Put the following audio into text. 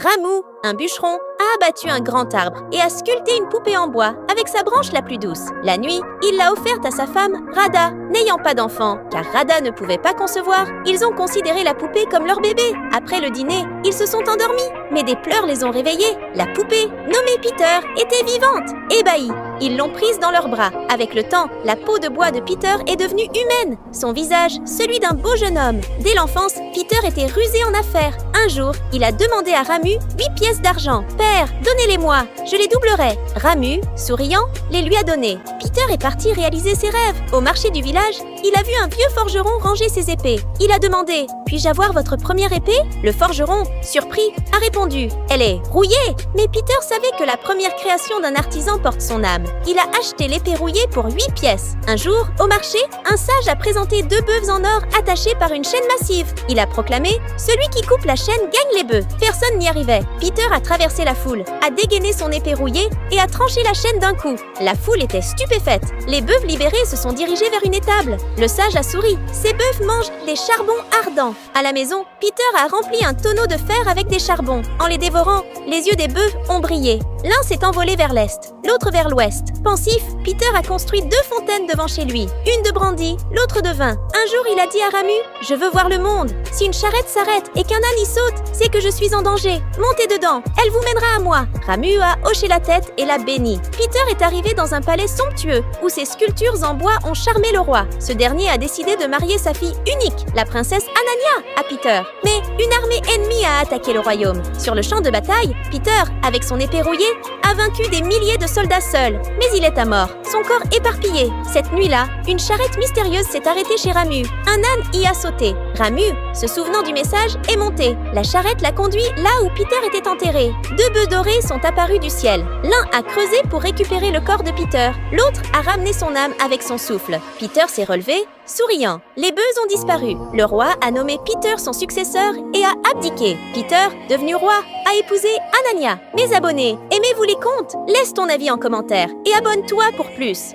Ramou, un bûcheron, a abattu un grand arbre et a sculpté une poupée en bois avec sa branche la plus douce. La nuit, il l'a offerte à sa femme, Rada. N'ayant pas d'enfant, car Rada ne pouvait pas concevoir, ils ont considéré la poupée comme leur bébé. Après le dîner, ils se sont endormis, mais des pleurs les ont réveillés. La poupée, nommée Peter, était vivante. Ébahis, ils l'ont prise dans leurs bras. Avec le temps, la peau de bois de Peter est devenue humaine. Son visage, celui d'un beau jeune homme. Dès l'enfance, Peter était rusé en affaires. Un jour, il a demandé à Ramu 8 pièces d'argent. « Père, donnez-les-moi, je les doublerai. » Ramu, souriant, les lui a donnés. Peter est parti réaliser ses rêves. Au marché du village, il a vu un vieux forgeron ranger ses épées. Il a demandé « Puis-je avoir votre première épée ?» Le forgeron, surpris, a répondu « Elle est rouillée !» Mais Peter savait que la première création d'un artisan porte son âme. Il a acheté l'épée rouillée pour 8 pièces. Un jour, au marché, un sage a présenté 2 bœufs en or attachés par une chaîne massive. Il a proclamé « Celui qui coupe la chaîne gagne les bœufs !» Personne n'y arrivait. Peter a traversé la foule, a dégainé son épée rouillée et a tranché la chaîne d'un coup. La foule était stupéfaite. Les bœufs libérés se sont dirigés vers une étable. Le sage a souri. Ces bœufs mangent des charbons ardents. À la maison, Peter a rempli un tonneau de fer avec des charbons. En les dévorant, les yeux des bœufs ont brillé. L'un s'est envolé vers l'est, l'autre vers l'ouest. Pensif, Peter a construit 2 fontaines devant chez lui, une de brandy, l'autre de vin. Un jour, il a dit à Ramu « Je veux voir le monde. Si une charrette s'arrête et qu'un âne y saute, c'est que je suis en danger. Montez dedans, elle vous mènera à moi. » Ramu a hoché la tête et l'a béni. Peter est arrivé dans un palais somptueux où ses sculptures en bois ont charmé le roi. Ce dernier a décidé de marier sa fille unique, la princesse Anania, à Peter. Mais une armée ennemie a attaqué le royaume. Sur le champ de bataille, Peter, avec son épée rouillée, a vaincu des milliers de soldats seuls. Mais il est à mort, son corps éparpillé. Cette nuit-là, une charrette mystérieuse s'est arrêtée chez Ramu. Un âne y a sauté. Ramu, se souvenant du message, est monté. La charrette l'a conduit là où Peter était enterré. 2 bœufs dorés sont apparus du ciel. L'un a creusé pour récupérer le corps de Peter. L'autre a ramené son âme avec son souffle. Peter s'est relevé, souriant. Les bœufs ont disparu. Le roi a nommé Peter son successeur et a abdiqué. Peter, devenu roi, a épousé Anania. Mes abonnés, aimez-vous les contes? Laisse ton avis en commentaire et abonne-toi pour plus.